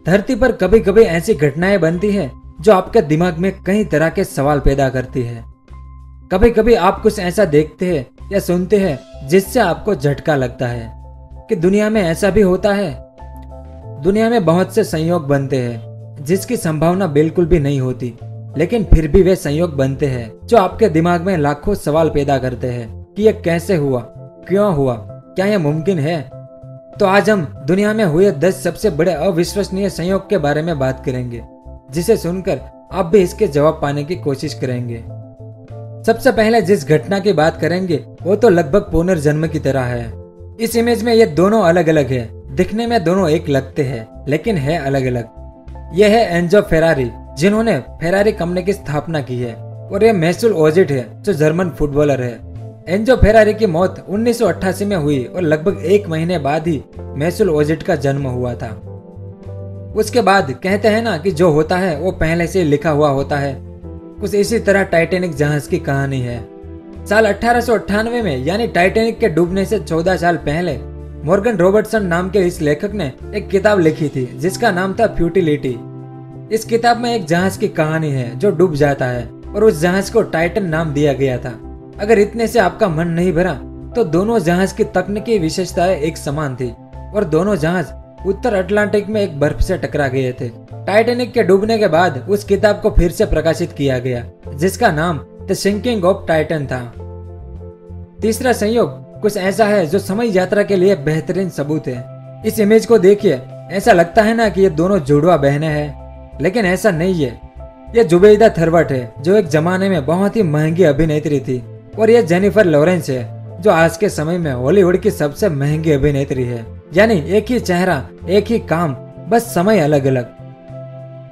धरती पर कभी कभी ऐसी घटनाएं बनती है जो आपके दिमाग में कई तरह के सवाल पैदा करती है। कभी कभी आप कुछ ऐसा देखते हैं या सुनते हैं जिससे आपको झटका लगता है कि दुनिया में ऐसा भी होता है। दुनिया में बहुत से संयोग बनते हैं जिसकी संभावना बिल्कुल भी नहीं होती, लेकिन फिर भी वे संयोग बनते हैं जो आपके दिमाग में लाखों सवाल पैदा करते हैं कि यह कैसे हुआ, क्यों हुआ, क्या यह मुमकिन है। तो आज हम दुनिया में हुए 10 सबसे बड़े अविश्वसनीय संयोग के बारे में बात करेंगे, जिसे सुनकर आप भी इसके जवाब पाने की कोशिश करेंगे। सबसे पहले जिस घटना की बात करेंगे वो तो लगभग पुनर्जन्म की तरह है। इस इमेज में ये दोनों अलग अलग है। दिखने में दोनों एक लगते हैं, लेकिन है अलग अलग। यह है एंजो फेरारी, जिन्होंने फेरारी कंपनी की स्थापना की है, और यह मैसूल ओजिल है, जो जर्मन फुटबॉलर है। एंजो फेरारी की मौत 1988 में हुई और लगभग 1 महीने बाद ही मैसूल ओजिल का जन्म हुआ था। उसके बाद कहते हैं ना कि जो होता है वो पहले से लिखा हुआ होता है। कुछ इसी तरह टाइटैनिक जहाज की कहानी है। साल 1898 में यानी टाइटैनिक के डूबने से 14 साल पहले मॉर्गन रॉबर्टसन नाम के इस लेखक ने एक किताब लिखी थी जिसका नाम था फ्यूटिलिटी। इस किताब में एक जहाज की कहानी है जो डूब जाता है और उस जहाज को टाइटन नाम दिया गया था। अगर इतने से आपका मन नहीं भरा तो दोनों जहाज की तकनीकी विशेषताएं एक समान थी और दोनों जहाज उत्तर अटलांटिक में एक बर्फ से टकरा गए थे। टाइटैनिक के डूबने के बाद उस किताब को फिर से प्रकाशित किया गया जिसका नाम द सिंकिंग ऑफ टाइटन था। तीसरा संयोग कुछ ऐसा है जो समय यात्रा के लिए बेहतरीन सबूत है। इस इमेज को देखिए, ऐसा लगता है ना कि ये दोनों जुड़वा बहनें हैं, लेकिन ऐसा नहीं है। ये जुबैदा थरवट है जो एक जमाने में बहुत ही महंगी अभिनेत्री थी, और ये जेनिफर लॉरेंस है जो आज के समय में हॉलीवुड की सबसे महंगी अभिनेत्री है। यानी एक ही चेहरा, एक ही काम, बस समय अलग अलग।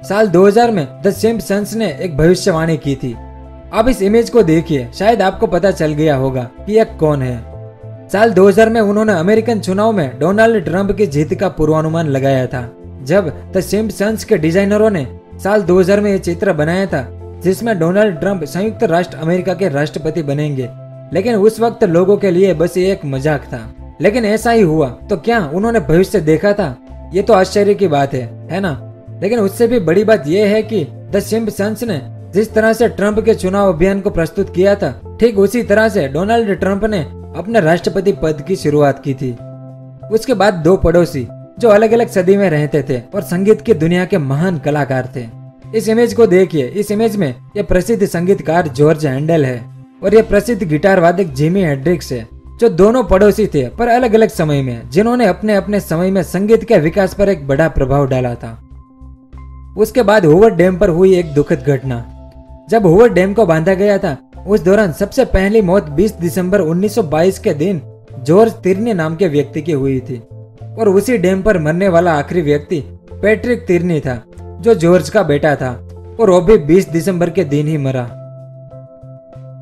साल 2000 में द सिम्पसंस ने एक भविष्यवाणी की थी। अब इस इमेज को देखिए, शायद आपको पता चल गया होगा कि यह कौन है। साल 2000 में उन्होंने अमेरिकन चुनाव में डोनाल्ड ट्रंप की जीत का पूर्वानुमान लगाया था। जब द सिम्पसंस के डिजाइनरों ने साल 2000 में यह चित्र बनाया था जिसमें डोनाल्ड ट्रंप संयुक्त राष्ट्र अमेरिका के राष्ट्रपति बनेंगे, लेकिन उस वक्त लोगों के लिए बस ये एक मजाक था। लेकिन ऐसा ही हुआ। तो क्या उन्होंने भविष्य देखा था? ये तो आश्चर्य की बात है ना? लेकिन उससे भी बड़ी बात यह है कि द सिम्पसंस ने जिस तरह से ट्रंप के चुनाव अभियान को प्रस्तुत किया था, ठीक उसी तरह से डोनाल्ड ट्रंप ने अपने राष्ट्रपति पद की शुरुआत की थी। उसके बाद 2 पड़ोसी जो अलग अलग सदी में रहते थे और संगीत की दुनिया के महान कलाकार थे। इस इमेज को देखिए। इस इमेज में यह प्रसिद्ध संगीतकार जॉर्ज हैंडल है और यह प्रसिद्ध गिटार वादक जिमी हेंड्रिक्स है, जो दोनों पड़ोसी थे पर अलग अलग समय में, जिन्होंने अपने अपने समय में संगीत के विकास पर एक बड़ा प्रभाव डाला था। उसके बाद हूवर डैम पर हुई एक दुखद घटना। जब हूवर डैम को बांधा गया था, उस दौरान सबसे पहली मौत 20 दिसंबर 1922 के दिन जॉर्ज तिर्नी नाम के व्यक्ति की हुई थी, और उसी डैम पर मरने वाला आखिरी व्यक्ति पैट्रिक तिर्नी था, जो जॉर्ज का बेटा था, और वो भी 20 दिसंबर के दिन ही मरा।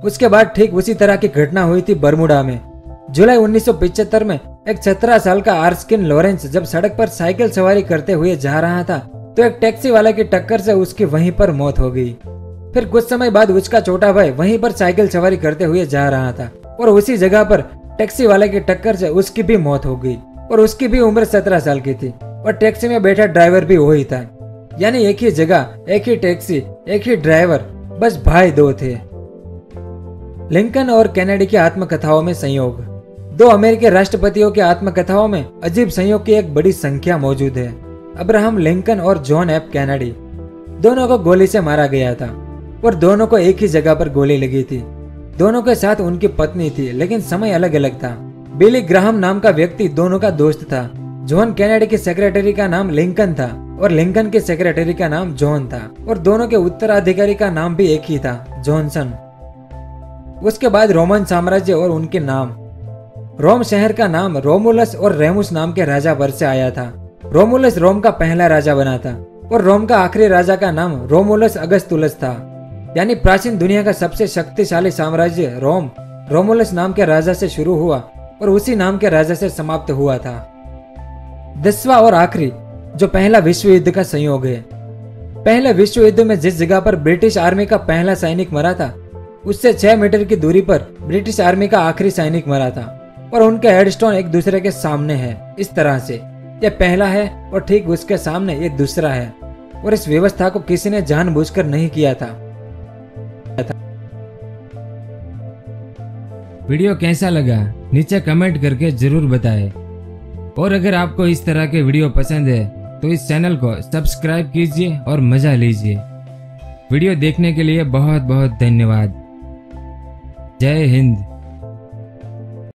उसके बाद ठीक उसी तरह की घटना हुई थी बर्मुडा में। जुलाई 1975 में एक 17 साल का आर्स्किन लॉरेंस जब सड़क पर साइकिल सवारी करते हुए जा रहा था तो एक टैक्सी वाले की टक्कर से उसकी वहीं पर मौत हो गई। फिर कुछ समय बाद उसका छोटा भाई वहीं पर साइकिल सवारी करते हुए जा रहा था और उसी जगह पर टैक्सी वाले की टक्कर से उसकी भी मौत हो गई, और उसकी भी उम्र 17 साल की थी, और टैक्सी में बैठा ड्राइवर भी वही था। यानी एक ही जगह, एक ही टैक्सी, एक ही ड्राइवर, बस भाई 2 थे। लिंकन और कैनेडी की आत्मकथाओं में संयोग। 2 अमेरिकी राष्ट्रपतियों की आत्मकथाओं में अजीब संयोग की एक बड़ी संख्या मौजूद है। अब्राहम लिंकन और जॉन एफ कैनेडी, दोनों को गोली से मारा गया था और दोनों को एक ही जगह पर गोली लगी थी। दोनों के साथ उनकी पत्नी थी, लेकिन समय अलग अलग था। बिली ग्राहम नाम का व्यक्ति दोनों का दोस्त था। जॉन कैनेडी के सेक्रेटरी का नाम लिंकन था और लिंकन के सेक्रेटरी का नाम जॉन था, और दोनों के उत्तराधिकारी का नाम भी एक ही था, जॉनसन। उसके बाद रोमन साम्राज्य और उनके नाम। रोम शहर का नाम रोमुलस और रेमुस नाम के राजा पर से आया था। रोमुलस रोम का पहला राजा बना था और रोम का आखिरी राजा का नाम रोमुलस अगस्तुलस था। यानी प्राचीन दुनिया का सबसे शक्तिशाली साम्राज्य रोम रोमुलस नाम के राजा से शुरू हुआ और उसी नाम के राजा से समाप्त हुआ था। 10वां और आखिरी जो पहला विश्व युद्ध का संयोग है। पहले विश्व युद्ध में जिस जगह पर ब्रिटिश आर्मी का पहला सैनिक मरा था, उससे 6 मीटर की दूरी पर ब्रिटिश आर्मी का आखिरी सैनिक मरा था, और उनके हेडस्टोन एक दूसरे के सामने है। इस तरह से ये पहला है और ठीक उसके सामने ये दूसरा है, और इस व्यवस्था को किसी ने जानबूझकर नहीं किया था। वीडियो कैसा लगा नीचे कमेंट करके जरूर बताएं। और अगर आपको इस तरह के वीडियो पसंद है तो इस चैनल को सब्सक्राइब कीजिए और मजा लीजिए। वीडियो देखने के लिए बहुत बहुत धन्यवाद। जय हिंद।